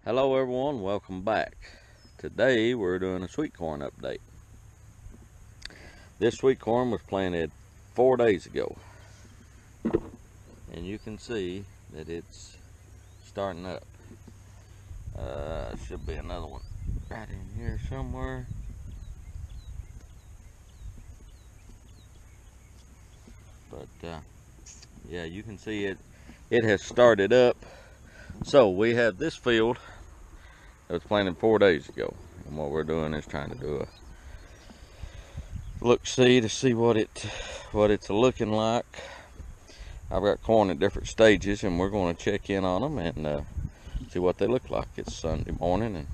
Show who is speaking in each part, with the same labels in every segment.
Speaker 1: Hello everyone, welcome back. Today we're doing a sweet corn update. This sweet corn was planted 4 days ago. And you can see that it's starting up. Should be another one right in here somewhere. But yeah, you can see it has started up. So we have this field that was planted 4 days ago, and what we're doing is trying to do a look-see to see what it's looking like. I've got corn at different stages, and we're going to check in on them and see what they look like. It's Sunday morning, and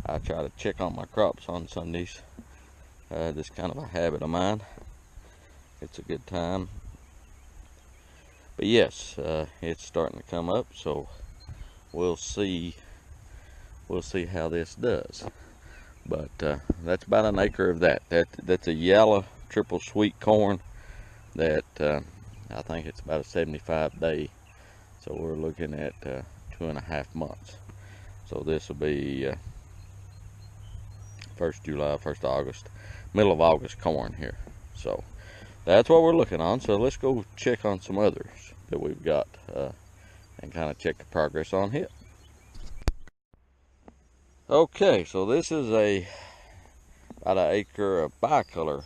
Speaker 1: I try to check on my crops on Sundays. Just kind of a habit of mine. It's a good time. But yes, it's starting to come up, so we'll see how this does. But that's about an acre of that. That's a yellow triple sweet corn that I think it's about a 75 day. So we're looking at 2.5 months. So this will be 1st July, 1st August, middle of August corn here. So that's what we're looking on. So let's go check on some others that we've got and kind of check the progress on here. Okay, so this is about an acre of bicolor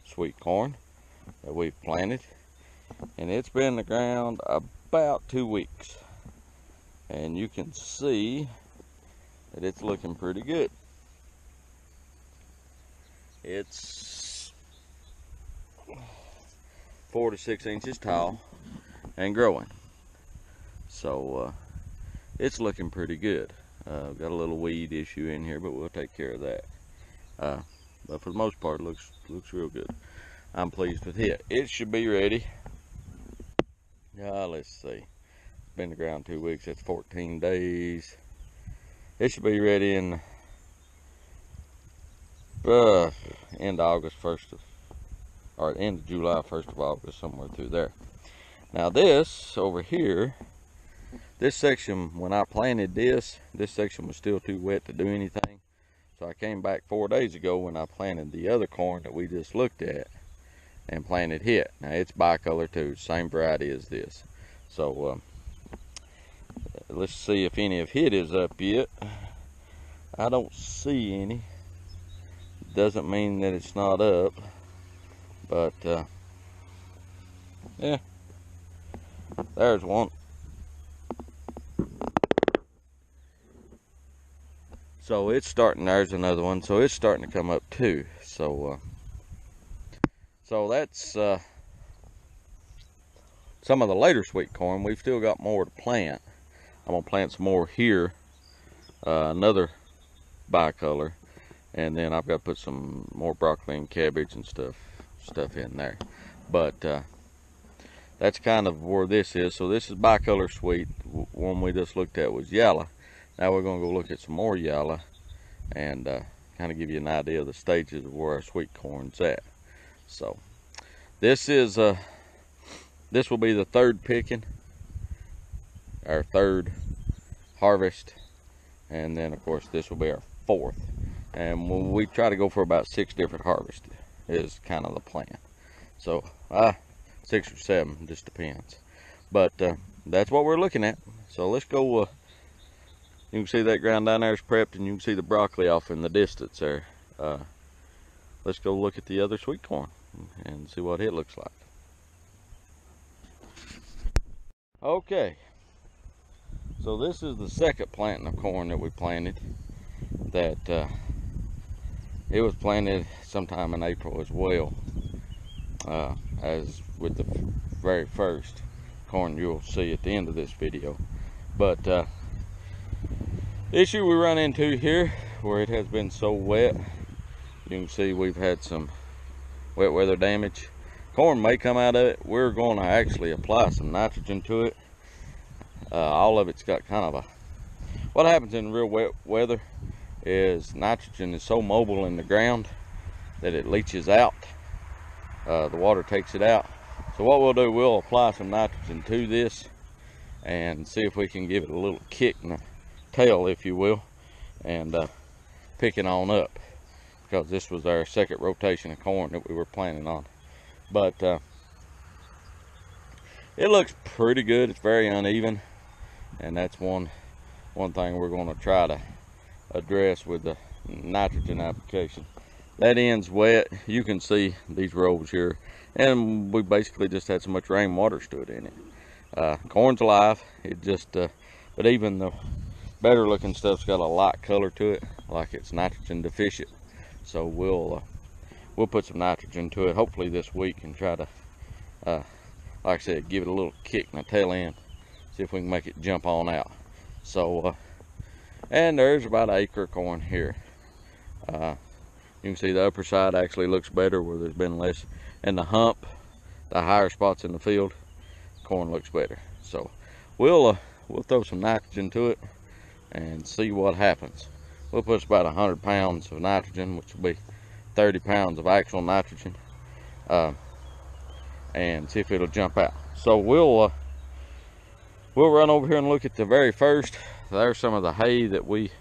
Speaker 1: sweet corn that we've planted, and it's been in the ground about 2 weeks, and you can see that it's looking pretty good. It's 4 to 6 inches tall and growing, so it's looking pretty good. Got a little weed issue in here, but we'll take care of that. But for the most part, it looks real good. I'm pleased with it. It should be ready. Let's see. It's been in the ground 2 weeks. That's 14 days. It should be ready in end of August, end of July, 1st of August, somewhere through there. Now this over here, this section, when I planted this section was still too wet to do anything. So I came back 4 days ago when I planted the other corn that we just looked at and planted it. Now it's bicolor too, same variety as this. So let's see if any of it is up yet. I don't see any. Doesn't mean that it's not up, but yeah, there's one. So it's starting, there's another one, so it's starting to come up too. So that's some of the later sweet corn. We've still got more to plant. I'm gonna plant some more here, another bicolor, and then I've got to put some more broccoli and cabbage and stuff in there. But that's kind of where this is. So this is bicolor sweet. One we just looked at was yellow. Now we're going to go look at some more yellow and kind of give you an idea of the stages of where our sweet corn's at. So this will be the third picking, our third harvest, and then of course this will be our fourth. And when we try to go for about 6 different harvests is kind of the plan. So 6 or 7, just depends. But that's what we're looking at. So let's go. You can see that ground down there is prepped, and you can see the broccoli off in the distance there. Let's go look at the other sweet corn and see what it looks like. Okay, so this is the second planting of corn that we planted. That it was planted sometime in April as well, as with the very first corn you'll see at the end of this video. But the issue we run into here, where it has been so wet, you can see we've had some wet weather damage. Corn may come out of it. We're going to actually apply some nitrogen to it. All of it's got kind of what happens in real wet weather is nitrogen is so mobile in the ground that it leaches out. The water takes it out. So what we'll do, we'll apply some nitrogen to this and see if we can give it a little kick in the tail, if you will, and picking on up, because this was our second rotation of corn that we were planning on. But it looks pretty good. It's very uneven, and that's one thing we're going to try to address with the nitrogen application. That end's wet. You can see these rows here, and we basically just had so much rainwater stood in it. Corn's alive. It just but even the better looking stuff's got a light color to it, like it's nitrogen deficient. So we'll put some nitrogen to it hopefully this week, and try to like I said, give it a little kick in the tail end, see if we can make it jump on out. So and there's about an acre of corn here. You can see the upper side actually looks better where there's been less, and the hump, the higher spots in the field, corn looks better. So we'll throw some nitrogen to it and see what happens. We'll put about 100 pounds of nitrogen, which will be 30 pounds of actual nitrogen, and see if it'll jump out. So we'll run over here and look at the very first. There's some of the hay that we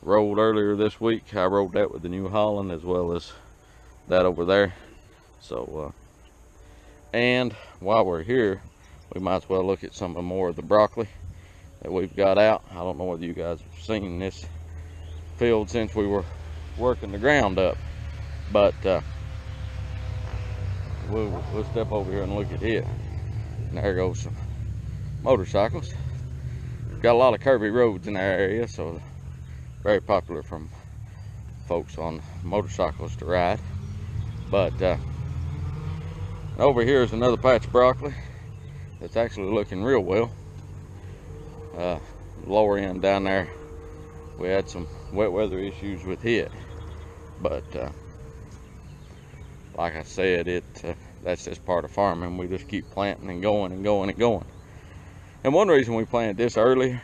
Speaker 1: rolled earlier this week. I rolled that with the New Holland, as well as that over there. So and while we're here, we might as well look at some more of the broccoli that we've got out. I don't know whether you guys have seen this field since we were working the ground up, but we'll step over here and look at it. And there goes some motorcycles. Got a lot of curvy roads in our area, so very popular from folks on motorcycles to ride. But over here is another patch of broccoli that's actually looking real well. Lower end down there, we had some wet weather issues with it, but like I said, that's just part of farming. We just keep planting and going and going and going. And one reason we planted this earlier,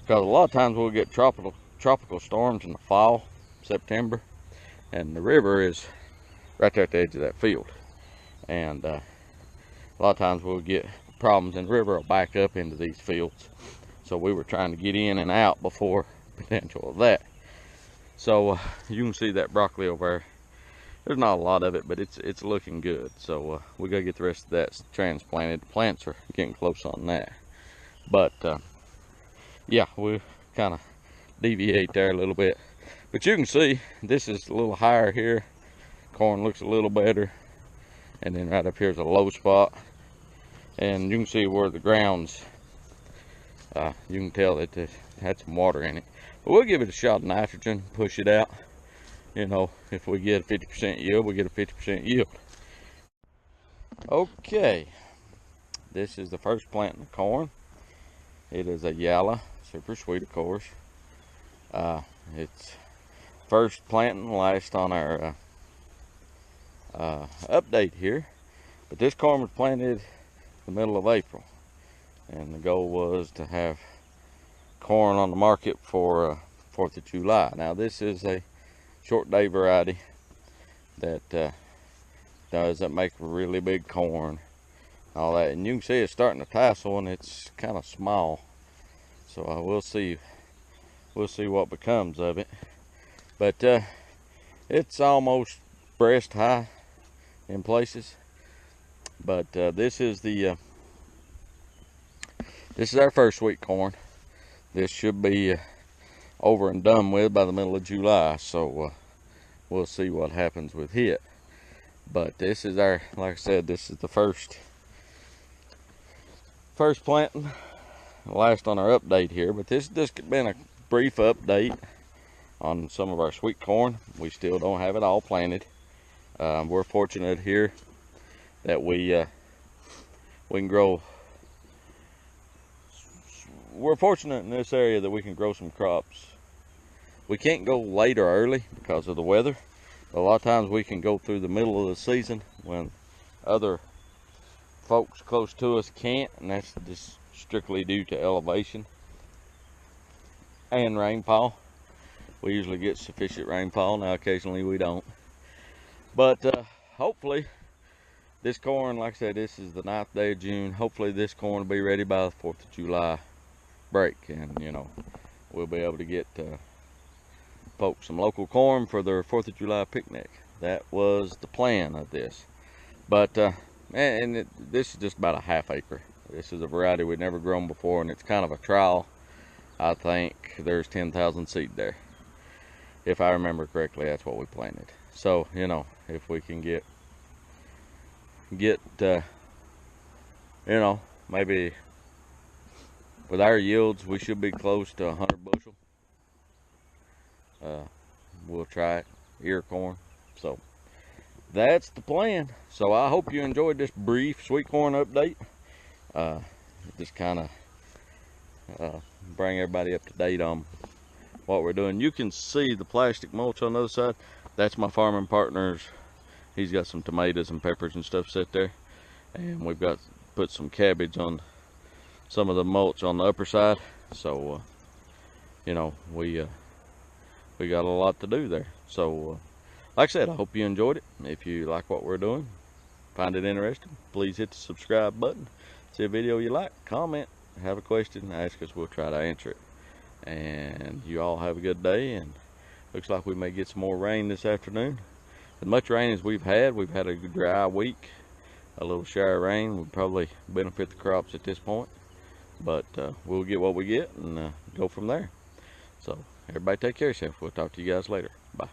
Speaker 1: because a lot of times we'll get tropical storms in the fall, September, and the river is right there at the edge of that field, and a lot of times we'll get problems, and the river will back up into these fields. So we were trying to get in and out before potential of that. So you can see that broccoli over there. There's not a lot of it, but it's looking good. So we gotta get the rest of that transplanted. The plants are getting close on that. But yeah, we kind of deviate there a little bit. But you can see this is a little higher here. Corn looks a little better. And then right up here is a low spot. And you can see where the ground's, you can tell that it had some water in it. But we'll give it a shot of nitrogen, push it out. You know, if we get a 50% yield, we get a 50% yield. Okay, this is the first planting of corn. It is a Yalla, super sweet, of course. It's first planting, last on our update here. But this corn was planted the middle of April, and the goal was to have corn on the market for 4th of July. Now this is a short day variety that doesn't make really big corn, all that, and you can see it's starting to tassel, and it's kind of small. So we'll see what becomes of it. But it's almost breast high in places. But this is our first sweet corn. This should be over and done with by the middle of July, so we'll see what happens with it. But this is our, like I said, this is the first planting, last on our update here. But this has just been a brief update on some of our sweet corn. We still don't have it all planted. We're fortunate here that we can grow. We're fortunate in this area that we can grow some crops. We can't go late or early because of the weather. A lot of times we can go through the middle of the season when other folks close to us can't, and that's just strictly due to elevation and rainfall. We usually get sufficient rainfall. Now occasionally we don't. But hopefully this corn, like I said, this is the 9th day of June. Hopefully this corn will be ready by the 4th of July break, and you know, we'll be able to get folks some local corn for their 4th of July picnic. That was the plan of this. But this is just about a half acre. This is a variety we'd never grown before, and it's kind of a trial. I think there's 10,000 seed there. If I remember correctly, that's what we planted. So, you know, if we can get you know, maybe with our yields, we should be close to 100 bushel. We'll try it, ear corn. So that's the plan. So I hope you enjoyed this brief sweet corn update. Just kind of bring everybody up to date on what we're doing. You can see the plastic mulch on the other side. That's my farming partner's. He's got some tomatoes and peppers and stuff set there, and we've got put some cabbage on some of the mulch on the upper side. So you know, we got a lot to do there. So like I said, I hope you enjoyed it. If you like what we're doing, find it interesting, please hit the subscribe button. See a video you like, comment, have a question, ask us, we'll try to answer it. And you all have a good day, and looks like we may get some more rain this afternoon. As much rain as we've had a dry week. A little shower of rain would probably benefit the crops at this point, but we'll get what we get and go from there. So everybody take care of yourself. We'll talk to you guys later. Bye.